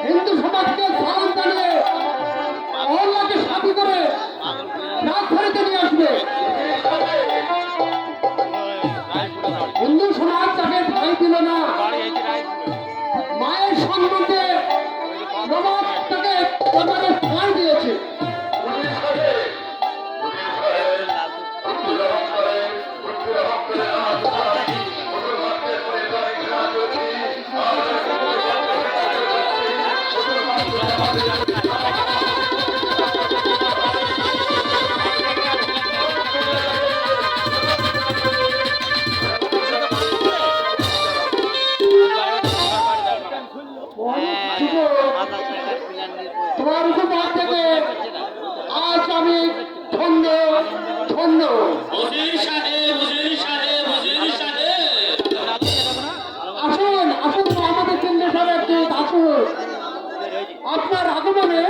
হিন্দু সমাজকে সালাম জানিয়ে মহল্লাকে সাথী করে রাজধানীতে নিয়ে আসবে। হিন্দু সমাজ তাকে ঠাঁই দিল না, মায়ের সম্বন্ধে নবাব তাকে ঠাঁই দিয়েছে। তোমার উপর থেকে আজ আমি ধন্য ধন্য। আসুন আসুন আমাদের কেন্দ্র সাহেব একটু আসুন। আপনার আগমনে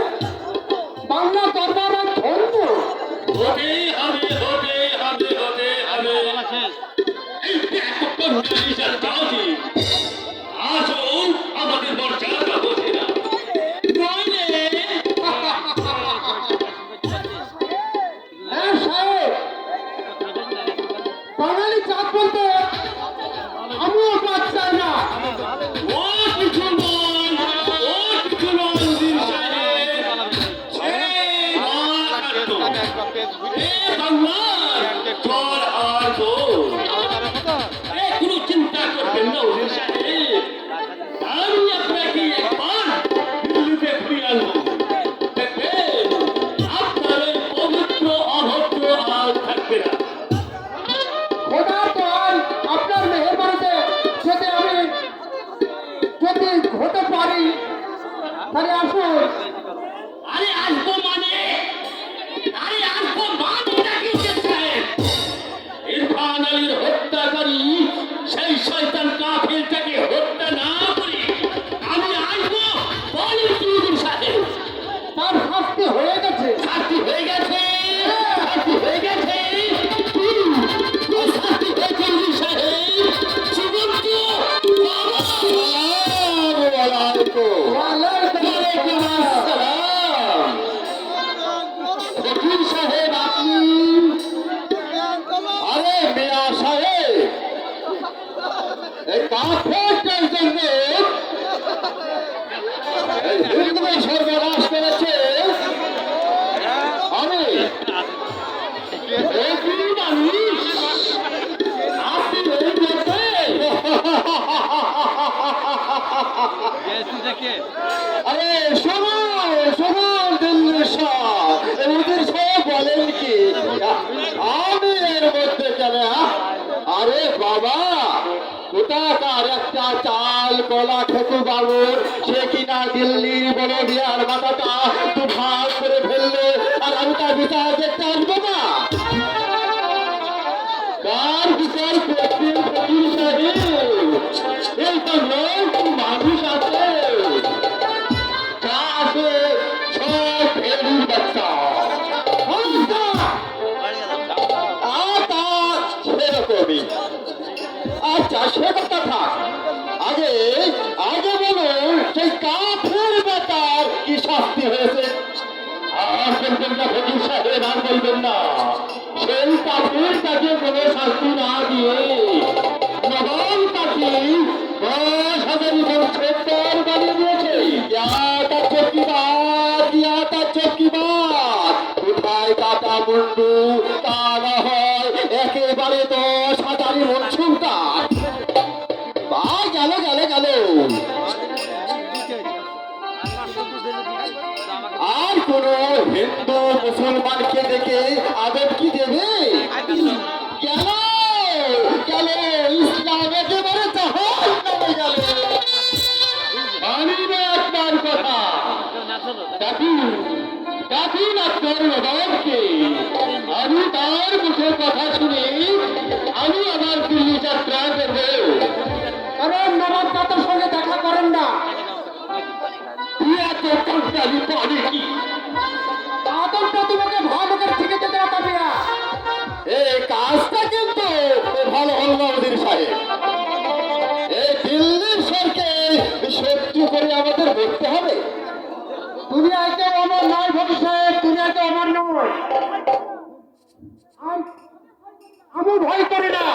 বাংলা দরবার ধন্য। আসুন আমাদের মর্যাদা বোঝে না। বাঙালি চাপ বলতে আমিও কাজ চাই না। কোনো চিন্তা করবেন না ওদের সাথে, আমি আপনাকে একবার দিল্লিতে ঘুরিয়ে আনবো। দেখবেন আপনার এই পবিত্র অভদ্র আর থাকবে না। খোদার দয়াল আপনার মেহেরবানিতে যদি আমি যদি হতে পারি তাহলে আসুন। আরে আসবো মানে নাকি সাহেব? ইরফান আলীর হত্যাকারী সেই শয়তান কাফিরটাকে হত্যা না করে আমি আসবো বলি চৌধুরী সাহেব। তার শাস্তি হয়ে গেছে। শাস্তি হয়ে গেছে, শাস্তি হয়ে গেছে, শাস্তি হয়ে চৌধুরী সাহেব। সুগন্ধ সাহেব আপনি? আরে মিয়া সাহেব, এই কাফেরটার জন্য হিন্দু সর্বনাশ করেছে আমি। আপনি আরে শোনো শোনো দিল্লি ওদের সব বলেন কি আমি এর মধ্যে কেন? আরে বাবা, কোথাকার একটা চাল কলা খেতু বাবুর সে কিনা দিল্লির বড় বিয়ার মাথাটা তো ভাগ করে ফেললো, আর আমি তার বিচার দেখতে আসবো না? কার বিচার করতেন ফকির সাহেব? এই তো লোক মানুষ আছে, যা আছে সব ফেলুর বাচ্চা। সেরকমই। আচ্ছা সে কথা থাক, আগে আগে বলুন সেই কাফের ব্যাপার কি শাস্তি হয়েছে? আর বলবেন না ফকির সাহেব, আর বলবেন না। সেই কাফের তাকে কোনো শাস্তি না দিয়ে নবাব তাকে 10,000 বছর বানিয়ে দিয়েছে। চকিবাদ কোথায় কাটা মুন্ডু, তা না হয় একেবারে 10,000 মনসুরটা। বা গেল গেল গেল। আর কোন হিন্দু মুসলমানকে দেখে আদব কি দেবে? কেন কেন ইসলাম একেবারে জাহান্নামে গেল। মানি না আপনার কথা। ডাকুন ডাকুন আপনার নবাবকে। আমি তার মুখে কথা শুনে আমি আমার দিল্লি যাত্রা করব। কারণ নবাব তাদের সঙ্গে দেখা করেন না। তুই এত কষ্টালি পারে কি? আদম প্রতিমাকে ভালোকে থেকে যেতে পারবি না। এই কাজটা কিন্তু ভালো হল না ওদের সাহেব। এই দিল্লির সরকে শত্রু করে আমাদের দেখতে হবে। দুনিয়াতে অমর নয় ভবিষ্যৎ, দুনিয়াতে অমর নয়। আমি ভয় করি না।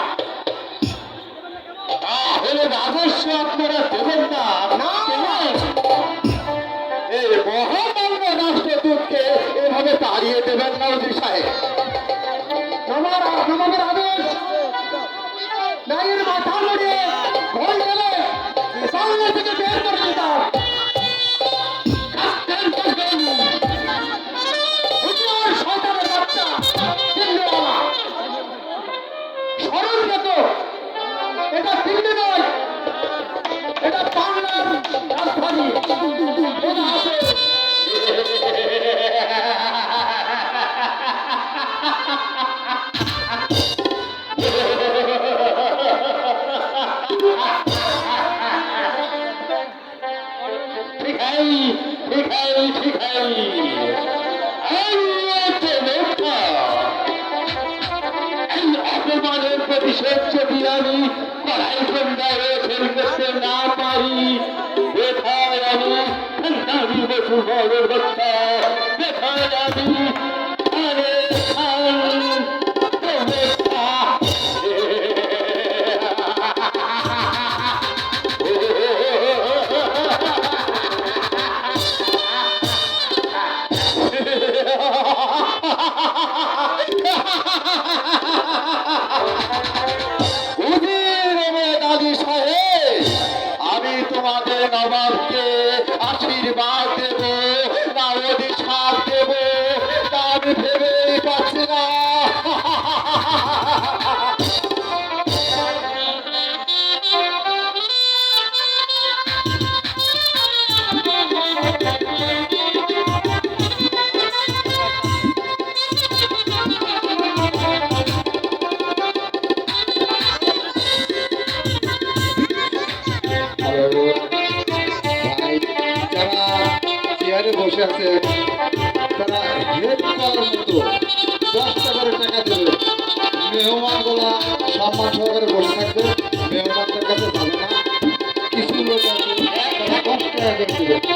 তাহলে রাজস্ব আপনারা দেবেন না? এই মহামান্য রাষ্ট্রদূতকে এভাবে তাড়িয়ে দেবেন না ওদের সাহেব। নবাবের আদেশ নারীর মাথা লড়িয়ে ভয় গেলে বাংলা থেকে বের করে দিতাম। সরকারের বাচ্চা দিল্লিওয়ালা স্মরণ রেখো, এটা দিল্লি নয়, এটা বাংলার রাজধানী। এটা আছে অপমানের প্রতিশোধ যদি আমি কড়াই সন্ধ্যায় ফেল করতে না পারি, কোথায় আমি সন্তানি বসুধরের বাচ্চা, কোথায় আমি আমি তোমাদের নবাবকে আশীর্বাদ দেব না অভিশাপ দেব তা আমি ভেবেই পাচ্ছি না। চেয়ারে বসে আছে তারা হেল্প করার মতো 10টা করে টাকা দেবে। মেহমান গুলা সম্মান সহকারে বসে থাকবে, মেহমানদের কাছে যাবে না। কিছু লোক আছে 10 টাকা করে দেবে।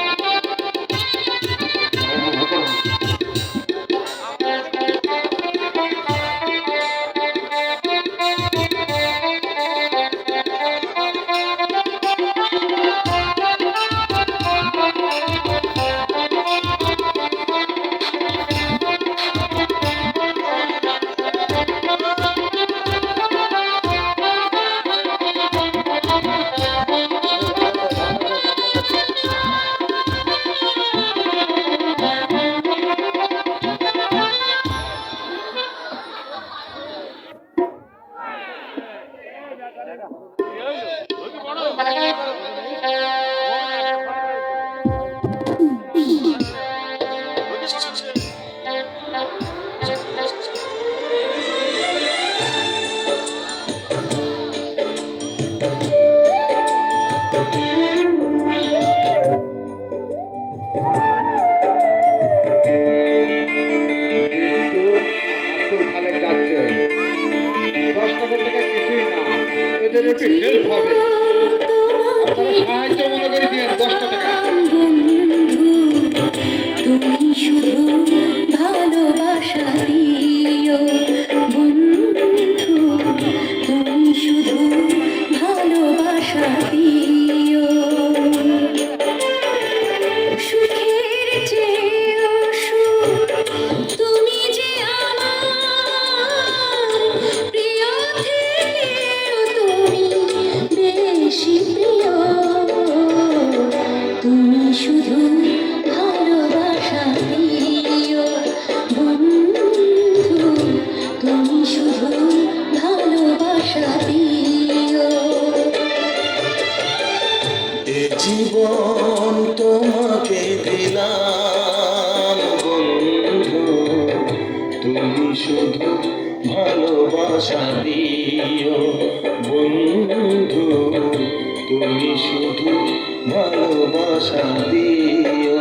এদের একটু হেল্প হবে, আপনারা সাহায্য মনে করে দিন 10টা টাকা। তুমি শুধু ভালোবাসা দিও বন্ধু, তুমি শুধু ভালোবাসা দিও। সুখের চেয়েও সুখ তুমি যে আমার প্রিয় থেকেও তুমি শুধু ভালোবাসা দিও বন্ধু, তুমি শুধু ভালোবাসা দিও।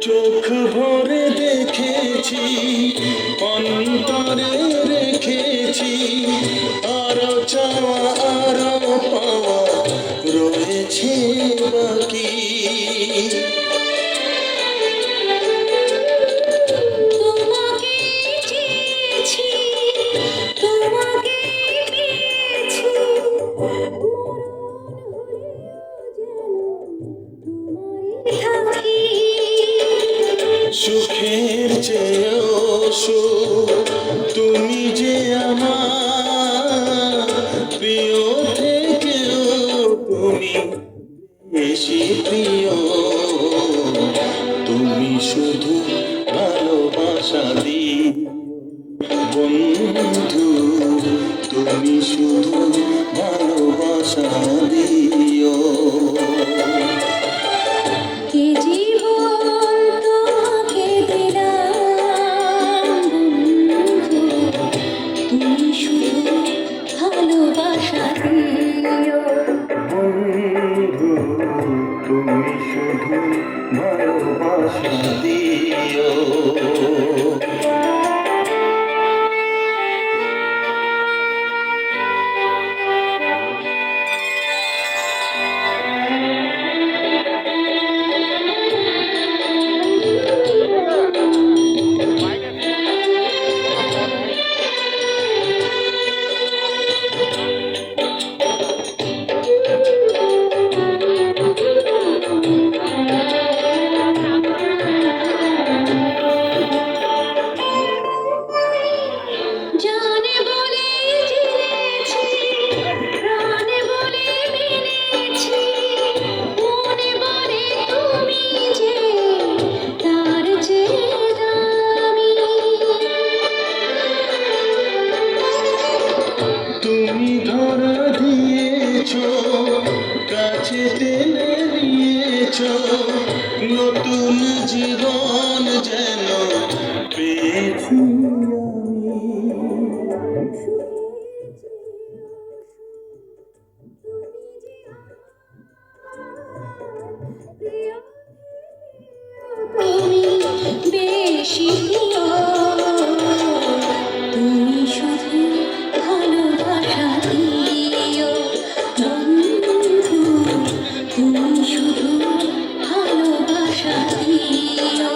চোখ ভরে দেখেছি, অন্তরে রেখেছি, আরো চাওয়া আরো পাওয়া রয়েছে বাকি। তোমাকে চেয়েছি, তোমাকে পেয়েছি, থাকি সুখের চেয়েও সুখ তুমি যে আমার প্রিয় থেকেও তুমি বেশি প্রিয়। তুমি শুধু ভালোবাসা দিও বন্ধু, তুমি শুধু ভালোবাসা দিও। এ জীবন তোমাকে দিলাম বন্ধু, তুমি শুধু ভালোবাসা দিও। বন্ধু, তুমি শুধু ভালোবাসা দিও। জানে বলে জেনেছি, প্রাণে বলে মেনেছি, মনে বলে তুমি যে তার চেয়ে দামি। তুমি ধরা দিয়েছ, কাছে টেনে নিয়েছ, নতুন জীবন যেন পেয়েছি তুমি বেশি প্রিয়, তুমি শুধু ভালোবাসা দিও বন্ধু, তুমি শুধু ভালোবাসা দিও।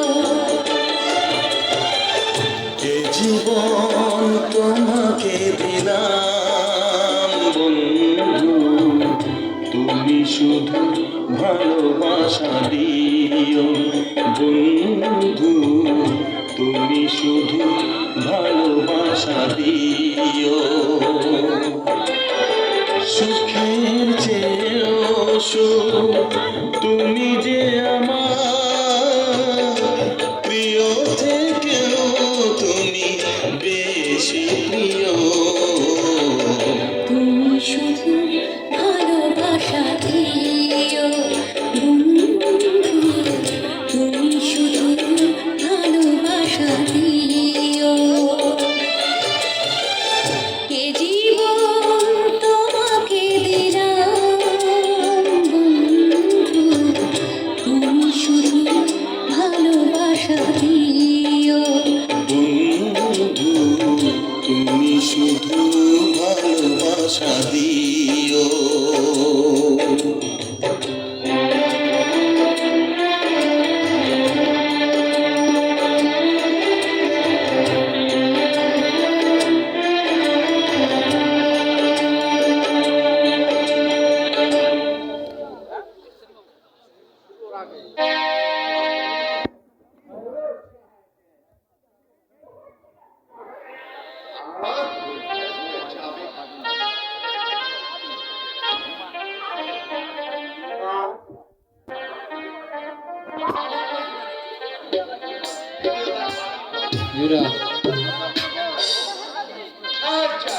এ জীবন তোমাকে দিলাম বন্ধু, তুমি শুধু ভালোবাসা দিও বন্ধু, তুমি শুধু ভালোবাসা দিও। সুখের চেয়েও সুখ তুমি যে আমার প্রিয় থেকেও তুমি বেশি প্রিয়। তুমি শুধু ভালোবাসা দিও বন্ধু, তুমি শুধু ভালোবাসা দিও। এ জীবন युवराज আচ্ছা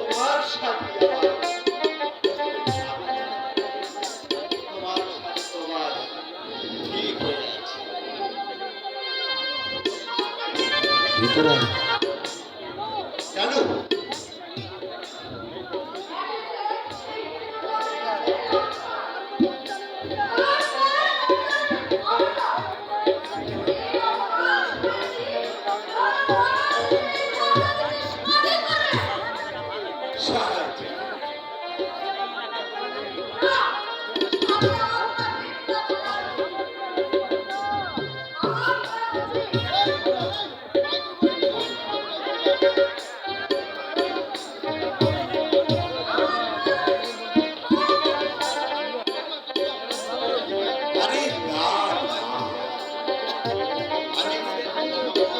তোমার সাথে তোমার সাথে তোমার ঠিক হয়ে আছে। युवराज কেন সাহায্য আরে না না।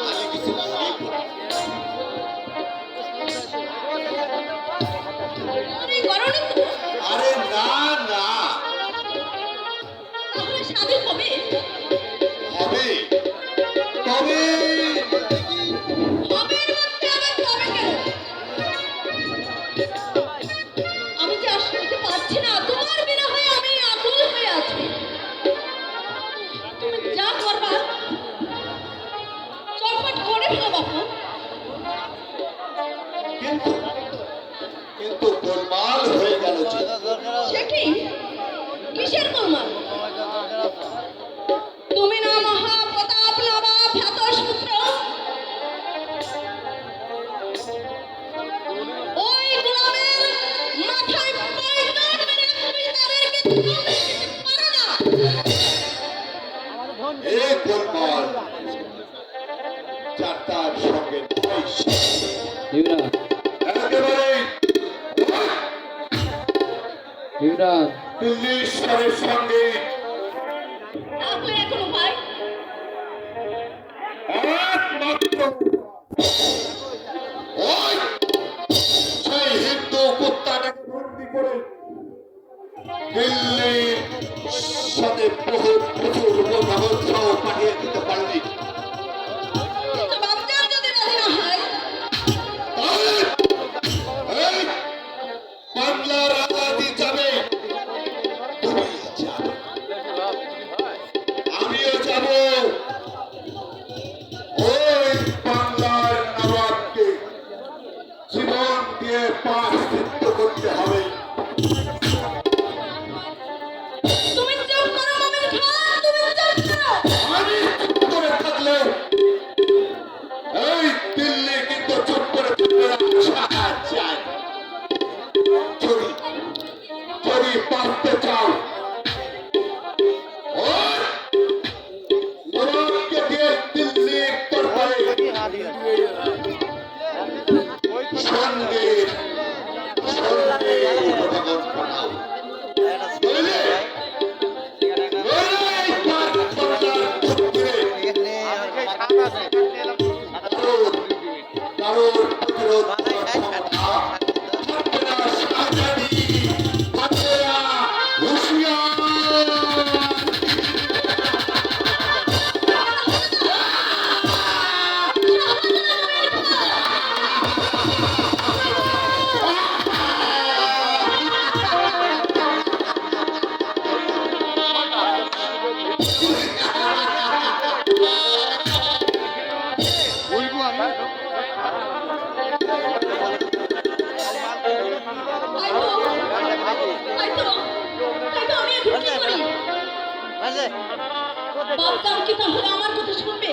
আমি কিছু মনে করি না। আরে করনি তো আরে না না তাহলে শাদী হবে হবে তবে হবের মধ্যে আবার তবে কেন আমি যে আসলে পারছি না তোমার বিনা হয়ে আমি আকুল হয়ে আছি তুমি যা করবা চটপট করে ফেলো বাপু কিন্তু কিন্তু গোলমাল হয়ে গেল যে। সে কি কিসের গোলমাল তুমি না মহা প্রতাপ নবাব খ্যাতসূত্র ওই গোলামের মাথায় পয়জন মেরে তুমি তাদেরকে তুলে দিতে পারো না এই গোলমাল চারটার সঙ্গে নয়। युवराज একেবারে युवराज দিল্লির স্বরের সঙ্গে তাহলে এখন উপায় একমাত্র ওই সেই হিন্দু কুত্তাটাকে বন্দি করে দিল্লির সাথে বহু প্রচুর বোঝাবদ্ধ পাঠিয়ে দিতে পারবি কিন্তু বাচ্চার যদি রাজি না হয় তাহলে এই বাংলার আজাদি যাবে তুমি যাবে আমিও যাব ওই বাংলার নবাবকে জীবন দিয়ে পাশ্চিত্য করতে হবে তুমি চুপ করো মামির খান তুমি চুপ করো আমি চুপ করে থাকলে এই দিল্লি কিন্তু চুপ করে থাকবে না। চাই যদি যদি পারতে চাও ওই নবাবকে দিয়ে দিল্লির দরবারে সঙ্গে সঙ্গে ভগবান বানাও বুঝলে? নইলে এই বাংলার ক্ষেত্রে কারোর প্রতিরোধ করার ক্ষমতা থাকবে না। শাহজাদি থাকবে না। হুঁশিয়ার বাপজান কি তাহলে আমার কথা শুনবে